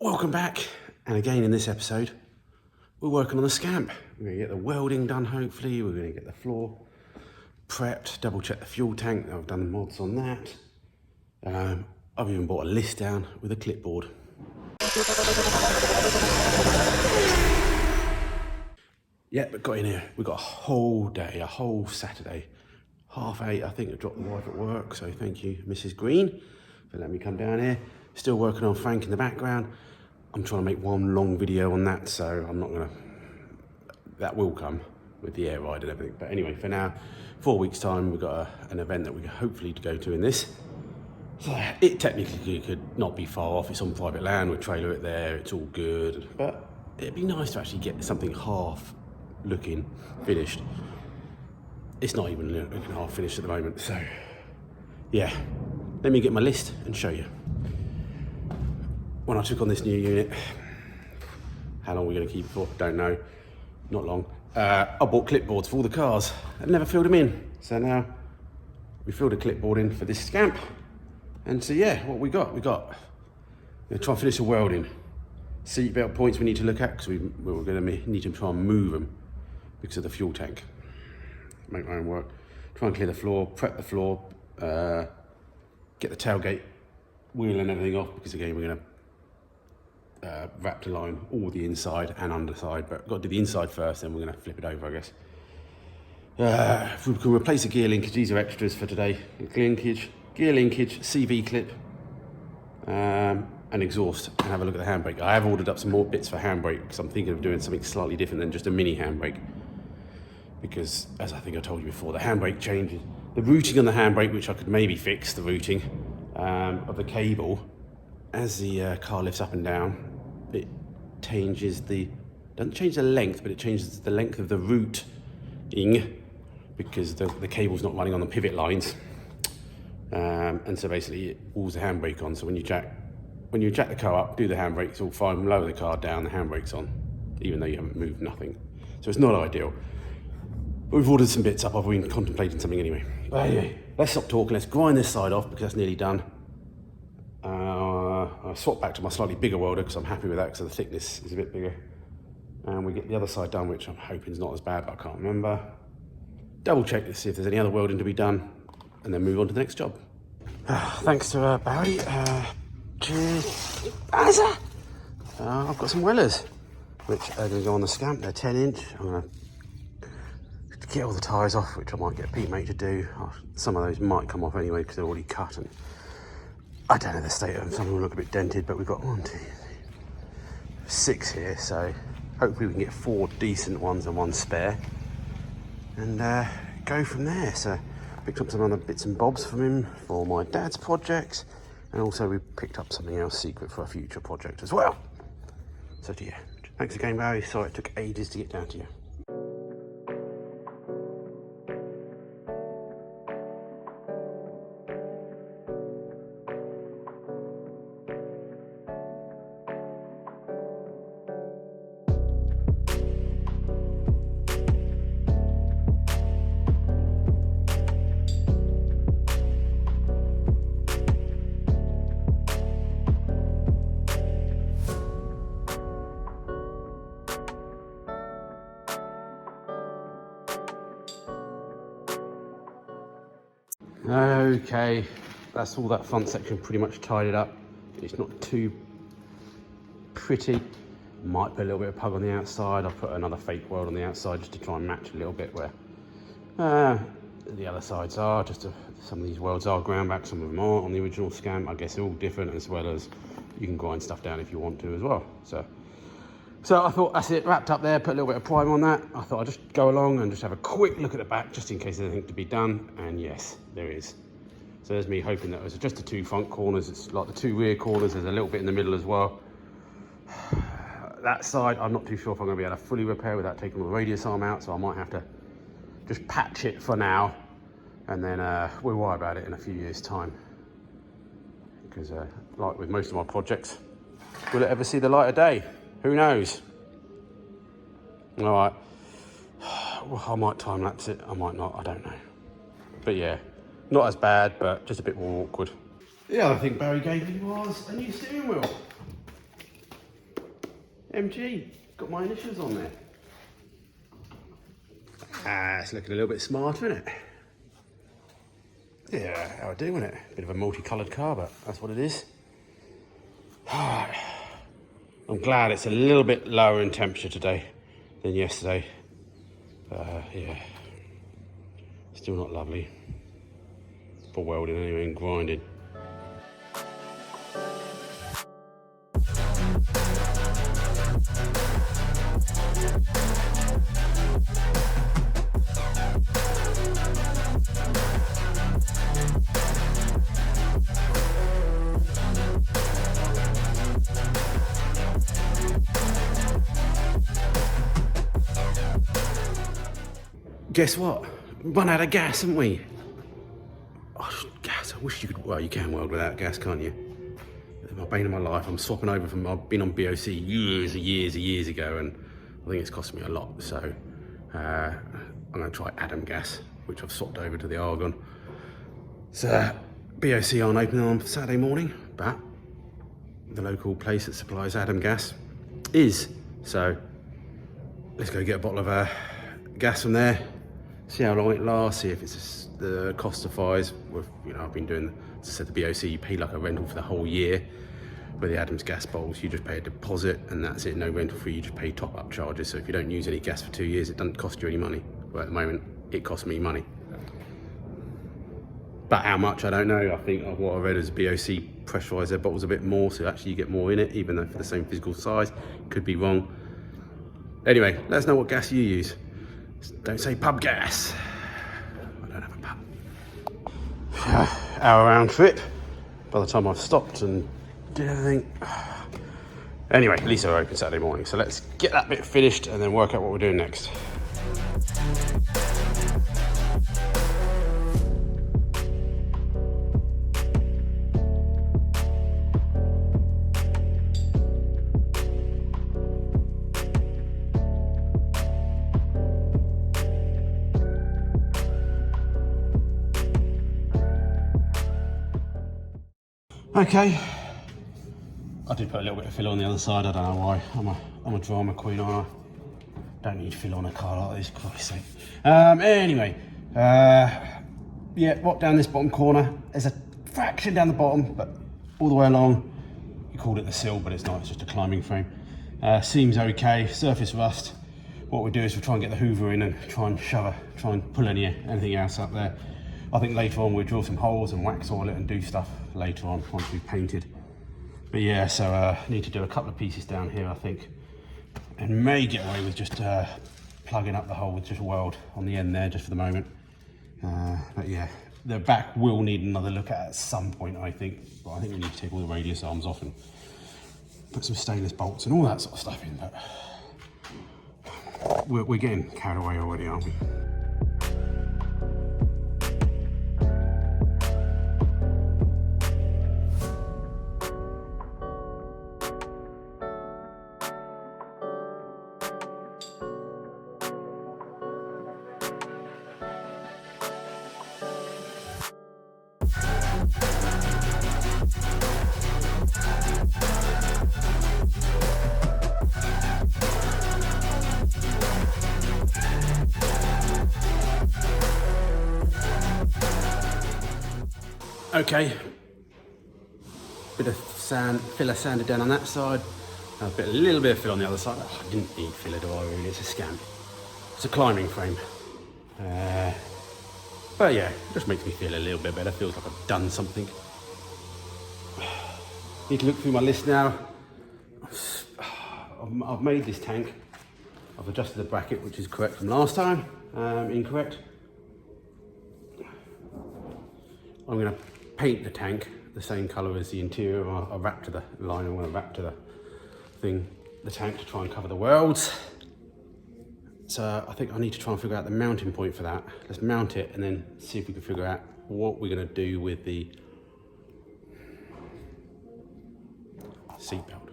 Welcome back, and again in this episode we're working on the Scamp. We're going to get the welding done, hopefully. We're going to get the floor prepped, double check the fuel tank. I've done the mods on that. I've even bought a list down with a clipboard. Yeah, but got in here, we've got a whole day, a whole Saturday, 8:30 I think, to drop the wife at work, so thank you Mrs. Green for letting me come down here. Still working on Frank in the background. I'm trying to make one long video on that, so I'm not gonna, that will come with the air ride and everything. But anyway, for now, 4 weeks time, we've got an event that we hopefully to go to in this. So it technically could not be far off. It's on private land, we'll trailer it there, it's all good. But it'd be nice to actually get something half looking finished. It's not even looking half finished at the moment, so yeah. Let me get my list and show you. When I took on this new unit, how long we're going to keep it for, don't know, not long. I bought clipboards for all the cars and never filled them in. So now we filled a clipboard in for this Scamp. And so yeah, what we're going to try and finish the welding. Seatbelt points we need to look at, because we're going to need to try and move them because of the fuel tank. Make my own work. Try and clear the floor, prep the floor, get the tailgate wheel and everything off, because again we're going to wrap the line all the inside and underside, but got to do the inside first, then we're going to flip it over, I guess. If we can replace the gear linkage, these are extras for today. Gear linkage, CV clip, and exhaust, and have a look at the handbrake. I have ordered up some more bits for handbrake, because I'm thinking of doing something slightly different than just a mini handbrake. Because, as I think I told you before, the handbrake changes. The routing on the handbrake, which I could maybe fix, the routing of the cable, as the car lifts up and down, it changes doesn't change the length, but it changes the length of the routing, because the cable's not running on the pivot lines. And so basically it pulls the handbrake on, so when you jack the car up, do the handbrake, it's all fine, lower the car down, the handbrake's on, even though you haven't moved nothing. So it's not ideal. But we've ordered some bits up, I've been contemplating something anyway. But anyway, let's stop talking, let's grind this side off, because that's nearly done. I swapped back to my slightly bigger welder, because I'm happy with that, because the thickness is a bit bigger. And we get the other side done, which I'm hoping is not as bad, but I can't remember. Double check to see if there's any other welding to be done, and then move on to the next job. Thanks to Barry. Cheers. I've got some wellers, which are going to go on the Scamp. They're 10-inch. I'm going to get all the tyres off, which I might get Pete mate to do. Some of those might come off anyway, because they're already cut, and I don't know the state of them. Some of them look a bit dented, but we've got 1, 2, 3, 6 here, so hopefully we can get 4 decent ones and 1 spare, and go from there. So picked up some other bits and bobs from him for my dad's projects, and also we picked up something else secret for a future project as well. So yeah, thanks again, Barry. Sorry it took ages to get down to you. Okay, that's all that front section pretty much tidied up. It's not too pretty. Might put a little bit of pug on the outside. I'll put another fake weld on the outside just to try and match a little bit where the other sides are. Some of these welds are ground back, some of them aren't on the original Scamp. I guess they're all different, as well as you can grind stuff down if you want to as well. So I thought that's it, wrapped up there, put a little bit of primer on that. I thought I'd just go along and just have a quick look at the back, just in case there's anything to be done, and yes, there is. So there's me hoping that it was just the 2 front corners, it's like the 2 rear corners, there's a little bit in the middle as well. That side, I'm not too sure if I'm going to be able to fully repair without taking the radius arm out, so I might have to just patch it for now, and then we'll worry about it in a few years' time. Because like with most of my projects, will it ever see the light of day? Who knows? All right, well, I might time lapse it, I might not, I don't know. But yeah, not as bad, but just a bit more awkward. The other thing Barry gave me was a new steering wheel. MG. Got my initials on there. Ah, it's looking a little bit smarter, isn't it? Yeah, how I do, isn't it? Bit of a multicoloured car, but that's what it is. I'm glad it's a little bit lower in temperature today than yesterday. Yeah, still not lovely for welding anyway and grinding. Guess what? Run out of gas, haven't we? Oh, gas, I wish you could, well, you can weld without gas, can't you? My bane of my life, I'm swapping over from, I've been on BOC years ago, and I think it's cost me a lot, so I'm gonna try Adam gas, which I've swapped over to the argon. So, BOC aren't open on Saturday morning, but the local place that supplies Adam gas is, so let's go get a bottle of gas from there. See how long it lasts, see if it's the costifies with, you know, I've been doing, as I said, the BOC, you pay like a rental for the whole year. With the Adams gas bowls, you just pay a deposit and that's it, no rental fee, you just pay top up charges. So if you don't use any gas for 2 years, it doesn't cost you any money. But at the moment, it costs me money. But how much, I don't know. I think what I read is BOC pressurise their bottles a bit more, so actually you get more in it, even though for the same physical size. Could be wrong. Anyway, let us know what gas you use. Don't say pub gas. I don't have a pub. Hour round trip. By the time I've stopped and did everything. Anyway, at least they're open Saturday morning. So let's get that bit finished and then work out what we're doing next. Okay, I did put a little bit of filler on the other side. I don't know why. I'm a drama queen. I don't need filler on a car like this, Christ's sake. Anyway, yeah, walk down this bottom corner. There's a fraction down the bottom, but all the way along, you called it the sill, but it's not. It's just a climbing frame. Seems okay. Surface rust. What we do is we try and get the Hoover in and try and pull anything else up there. I think later on we'll drill some holes and wax oil it and do stuff later on once we've painted. But yeah, so need to do a couple of pieces down here, I think, and may get away with just plugging up the hole with just a weld on the end there just for the moment. But yeah, the back will need another look at some point, I think. But I think we need to take all the radius arms off and put some stainless bolts and all that sort of stuff in. But we're getting carried away already, aren't we? Okay, bit of sand, filler sanded down on that side, a little bit of fill on the other side. Oh, I didn't need filler, do I really? It's a Scamp. It's a climbing frame. But yeah, it just makes me feel a little bit better. Feels like I've done something. Need to look through my list now. I've made this tank. I've adjusted the bracket, which is correct from last time. Incorrect. I'm going to paint the tank the same colour as the interior. I'll wrap to the line. I want to wrap to the thing, the tank, to try and cover the welds. So I think I need to try and figure out the mounting point for that. Let's mount it and then see if we can figure out what we're going to do with the seat belt.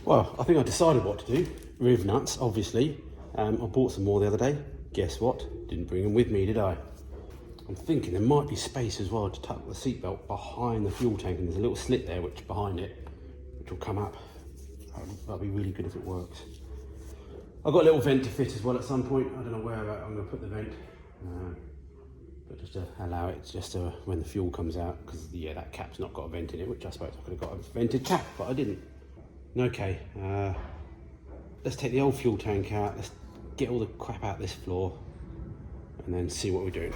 Well, I think I decided what to do. Riv nuts, obviously. I bought some more the other day. Guess what? Didn't bring them with me, did I? I'm thinking there might be space as well to tuck the seatbelt behind the fuel tank, and there's a little slit there which behind it, which will come up That'll be really good if it works. I've got a little vent to fit as well at some point. I don't know where I'm going to put the vent, but just to allow it just to, when the fuel comes out, because yeah, that cap's not got a vent in it, which I suppose I could have got a vented cap, but I didn't. Okay, let's take the old fuel tank out, let's get all the crap out this floor, and then see what we're doing.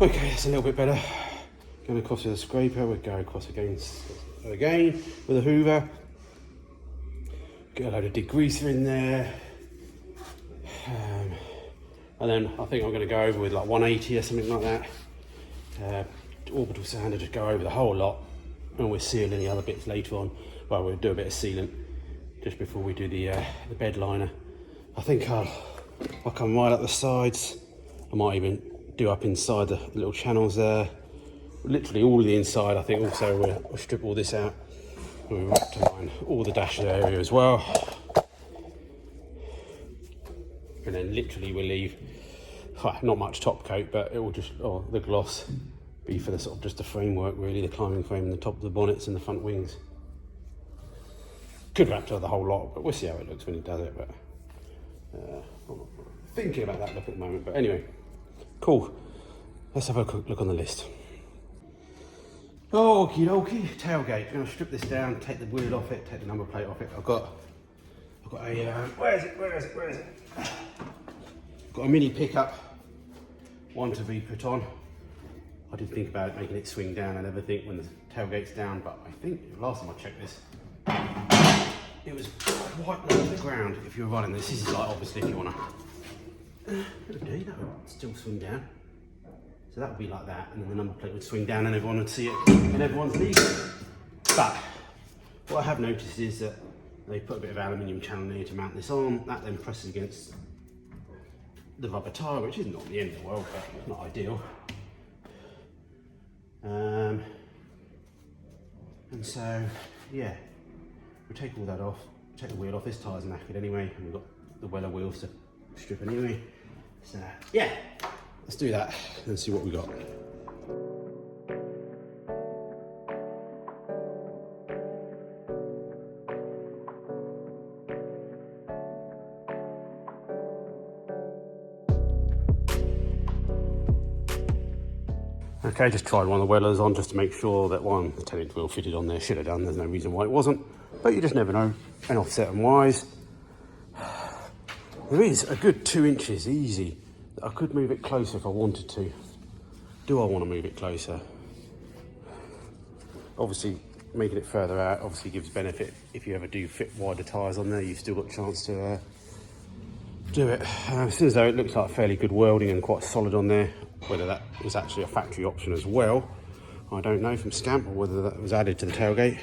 Okay, it's a little bit better. Going across with a scraper, we'll go across again with a hoover. Get a load of degreaser in there. And then I think I'm going to go over with like 180 or something like that. Orbital sander, just go over the whole lot, and we'll seal any other bits later on. Well, we'll do a bit of sealant just before we do the bed liner. I think I'll come right up the sides. I might even do up inside the little channels there. Literally all of the inside. I think also we'll strip all this out. We'll wrap to line all the dash area as well. And then literally we'll leave, not much top coat, but it will just, the gloss be for the sort of just the framework really, the climbing frame and the top of the bonnets and the front wings. Could wrap to the whole lot, but we'll see how it looks when he does it. But I'm not thinking about that look at the moment. But anyway, cool. Let's have a quick look on the list. Okie dokie, tailgate. I'm gonna strip this down, take the wheel off it, take the number plate off it. I've got a, where is it? Got a mini pickup, one to be put on. I did think about it, making it swing down and everything when the tailgate's down, but I think last time I checked this, it was quite low to the ground if you were running this. This is like, obviously, if you wanna, that would still swing down. So that would be like that, and then the number plate would swing down and everyone would see it and everyone's leaving. But what I have noticed is that they put a bit of aluminium channel here to mount this on. That then presses against the rubber tyre, which isn't the end of the world, but it's not ideal. And so, yeah, we'll take all that off, take the wheel off. This tyre's knackered anyway, and we've got the Weller wheels to strip anyway. So, yeah. Let's do that and see what we got. Okay, just tried one of the Wellers on just to make sure that one, the 10-inch wheel fitted on there. Should have done, there's no reason why it wasn't, but you just never know. And offset and wise, there is a good 2 inches easy. I could move it closer if I wanted to. Do I want to move it closer? Obviously, making it further out obviously gives benefit. If you ever do fit wider tyres on there, you've still got a chance to do it. As soon as though it looks like fairly good welding and quite solid on there. Whether that was actually a factory option as well, I don't know, from Scamp, or whether that was added to the tailgate.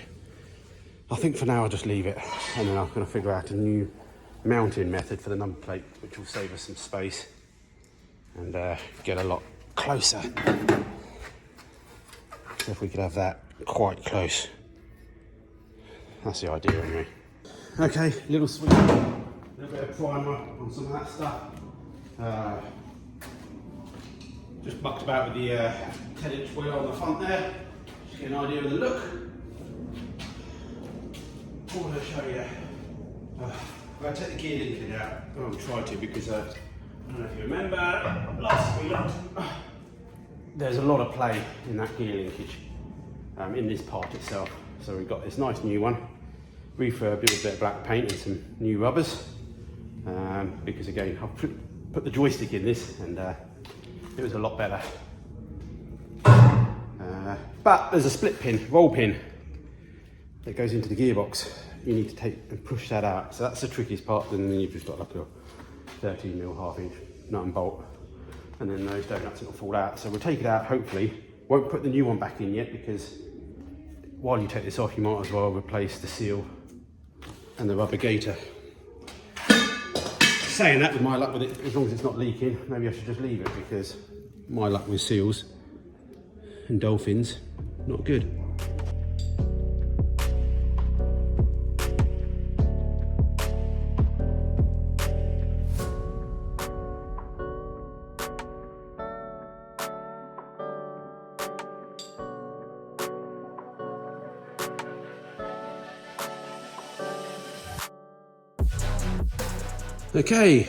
I think for now I'll just leave it, and then I'm going to figure out a new mounting method for the number plate, which will save us some space and get a lot closer. So if we could have that quite close, that's the idea anyway. Okay, little switch, a little bit of primer on some of that stuff. Just mucked about with the 10-inch wheel on the front there, just get an idea of the look. What will I show you? I'll take the gear linkage out. I'll try to, because I don't know if you remember, last we looked, there's a lot of play in that gear linkage, in this part itself. So we've got this nice new one, refurbed with a bit of black paint and some new rubbers, because again, I've put the joystick in this and it was a lot better. But there's a split pin, roll pin, that goes into the gearbox. You need to take and push that out. So that's the trickiest part. And then you've just got like a 13mm half-inch nut and bolt. And then those donuts will fall out. So we'll take it out, hopefully. Won't put the new one back in yet, because while you take this off, you might as well replace the seal and the rubber gaiter. saying that, with my luck with it, as long as it's not leaking, maybe I should just leave it, because my luck with seals and dolphins, not good. Okay,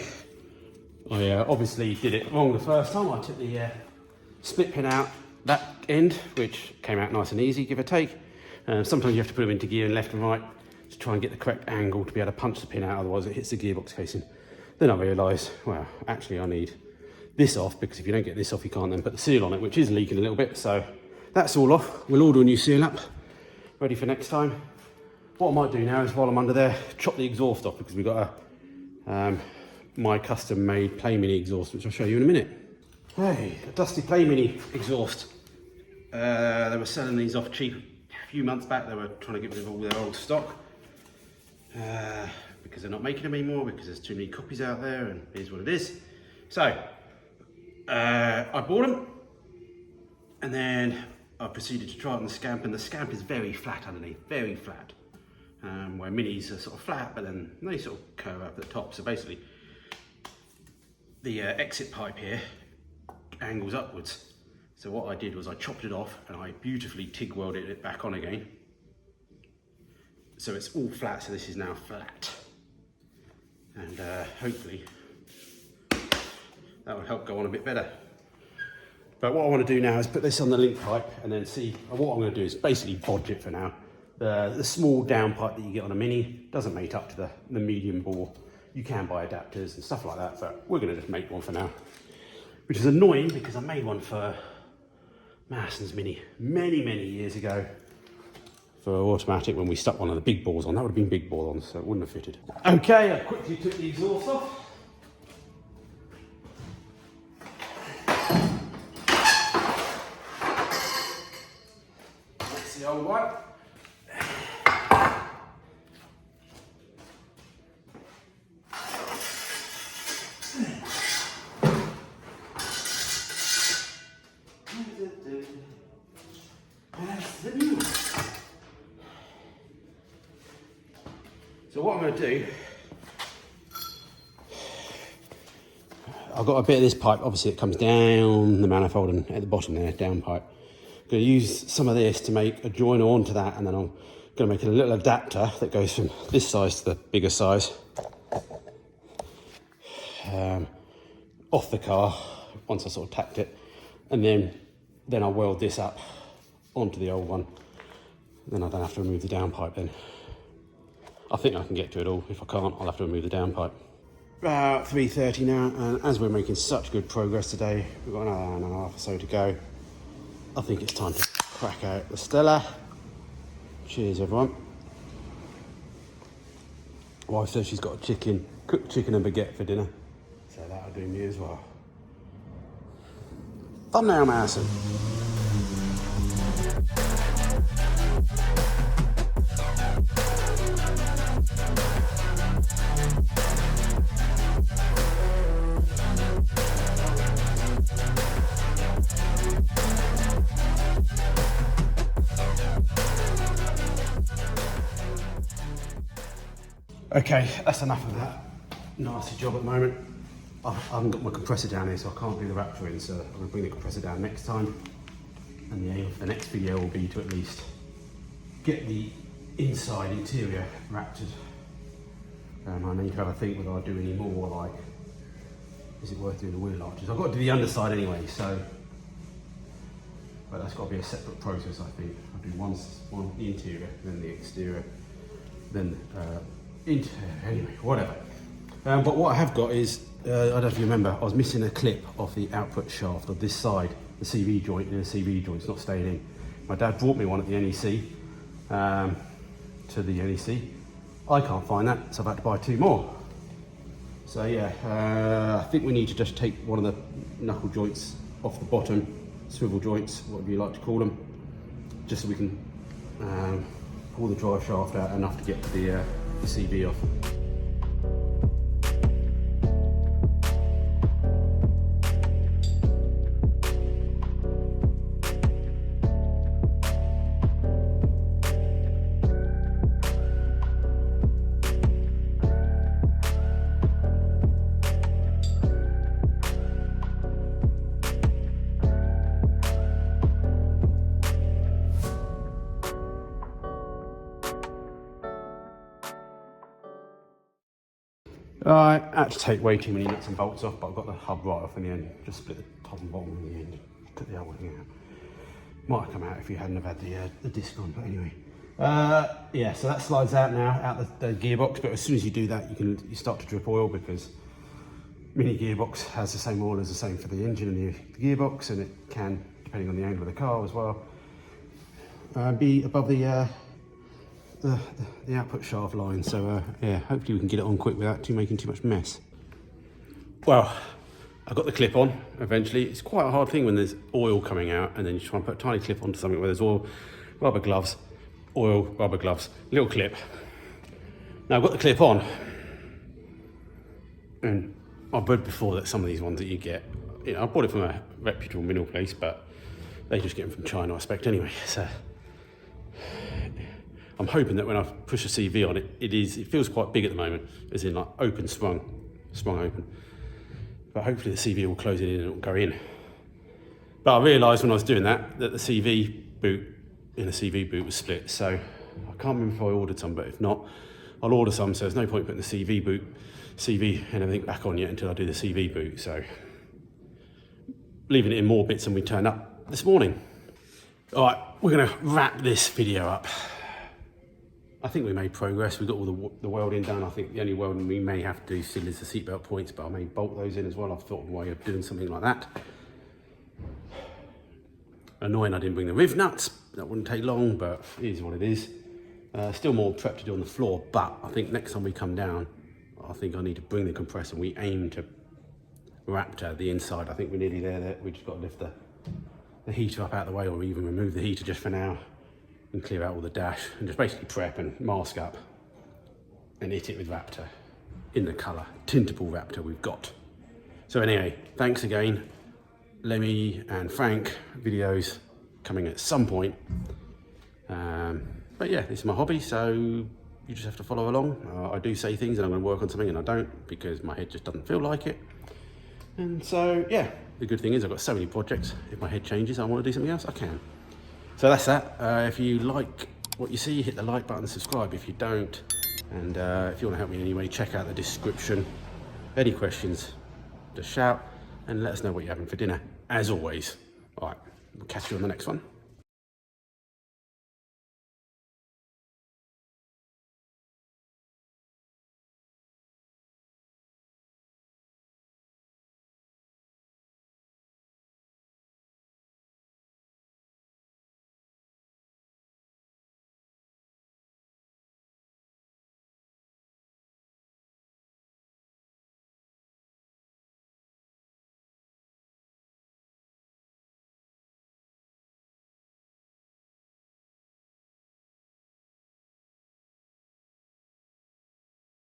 I obviously did it wrong the first time. I took the split pin out that end, which came out nice and easy, give or take. Sometimes you have to put them into gear and left and right to try and get the correct angle to be able to punch the pin out, otherwise it hits the gearbox casing. Then I realised, well, actually I need this off, because if you don't get this off, you can't then put the seal on it, which is leaking a little bit. So that's all off. We'll order a new seal up, ready for next time. What I might do now is, while I'm under there, chop the exhaust off, because we've got a my custom made Play Mini exhaust, which I'll show you in a minute. Hey, a dusty Play Mini exhaust. They were selling these off cheap a few months back. They were trying to get rid of all their old stock because they're not making them anymore, because there's too many copies out there, and here's what it is. So I bought them, and then I proceeded to try it on the Scamp, and the Scamp is very flat underneath, very flat. Where Minis are sort of flat, but then they sort of curve up at the top. So basically, the exit pipe here angles upwards. So what I did was I chopped it off, and I beautifully TIG welded it back on again. So it's all flat, so this is now flat. And hopefully that will help go on a bit better. But what I want to do now is put this on the link pipe, and then see, what I'm going to do is basically bodge it for now. The small down pipe that you get on a Mini doesn't mate up to the medium bore. You can buy adapters and stuff like that, but we're going to just make one for now. Which is annoying, because I made one for Marston's Mini many years ago for automatic, when we stuck one of the big balls on. That would have been big ball on, so it wouldn't have fitted. Okay, I quickly took the exhaust off. That's the old one. So what I'm going to do, I've got a bit of this pipe, obviously it comes down the manifold and at the bottom there, down pipe. I'm going to use some of this to make a joiner onto that, and then I'm going to make a little adapter that goes from this size to the bigger size off the car once I sort of tacked it, and then I'll weld this up onto the old one. Then I don't have to remove the down pipe then. I think I can get to it all. If I can't, I'll have to remove the down pipe. About 3:30 now, and as we're making such good progress today, we've got another hour and a half or so to go. I think it's time to crack out the Stella. Cheers, everyone. Wife says she's got a cooked chicken and baguette for dinner, so that'll do me as well. Thumbnail Marson. Okay, that's enough of that nasty job at the moment. I haven't got my compressor down here, so I can't do the Raptor in, so I'm going to bring the compressor down next time. And the aim for the next video will be to at least get the inside interior Raptored. I need to have a think whether I do any more, like, is it worth doing the wheel arches? I've got to do the underside anyway, so, but that's got to be a separate process, I think. I'll do one the interior, then the exterior, then anyway, whatever. But what I have got is, I don't know if you remember, I was missing a clip of the output shaft of this side, the CV joint, and the CV joint's not staying in. My dad brought me one at the NEC, to the NEC. I can't find that, so I've had to buy 2 more. So yeah, I think we need to just take one of the knuckle joints off the bottom, swivel joints, whatever you like to call them, just so we can pull the drive shaft out enough to get the CV off. I had to take way too many nuts and bolts off, but I've got the hub right off in the end. Just split the top and bottom in the end. Took the whole thing out. Might have come out if you hadn't have had the disc on, but anyway. Yeah, so that slides out now, out the gearbox, but as soon as you do that, you start to drip oil, because mini gearbox has the same oil as the same for the engine and the gearbox, and it can, depending on the angle of the car as well, be above the output shaft line. So yeah, hopefully we can get it on quick without making too much mess. Well, I got the clip on eventually. It's quite a hard thing when there's oil coming out and then you try and put a tiny clip onto something where there's oil, rubber gloves, oil, rubber gloves, little clip. Now I've got the clip on, and I've read before that some of these ones that you get, you know, I bought it from a reputable mineral place, but they just get them from China, I expect anyway. So I'm hoping that when I push a CV on it, it feels quite big at the moment, as in like open, sprung open. But hopefully the CV will close it in and it will go in. But I realised when I was doing that the CV boot in the CV boot was split. So I can't remember if I ordered some, but if not, I'll order some. So there's no point putting the CV and everything back on yet until I do the CV boot. So leaving it in more bits than we turned up this morning. All right, we're gonna wrap this video up. I think we made progress. We got all the welding done. I think the only welding we may have to do still is the seatbelt points, but I may bolt those in as well. I've thought of a way of doing something like that. Annoying I didn't bring the riv nuts. That wouldn't take long, but it is what it is. Still more prep to do on the floor, but I think next time we come down, I think I need to bring the compressor. We aim to Raptor the inside. I think we're nearly there. We just got to lift the heater up out of the way, or even remove the heater just for now, and clear out all the dash, and just basically prep and mask up and hit it with Raptor in the colour tintable Raptor we've got. So anyway, thanks again. Lemmy and Frank videos coming at some point. But yeah, this is my hobby, so you just have to follow along. I do say things and I'm going to work on something and I don't, because my head just doesn't feel like it. And so yeah, the good thing is I've got so many projects. If my head changes, I want to do something else, I can. So that's that. If you like what you see, hit the like button, subscribe if you don't. And if you want to help me in any way, check out the description. Any questions, just shout and let us know what you're having for dinner, as always. All right, we'll catch you on the next one.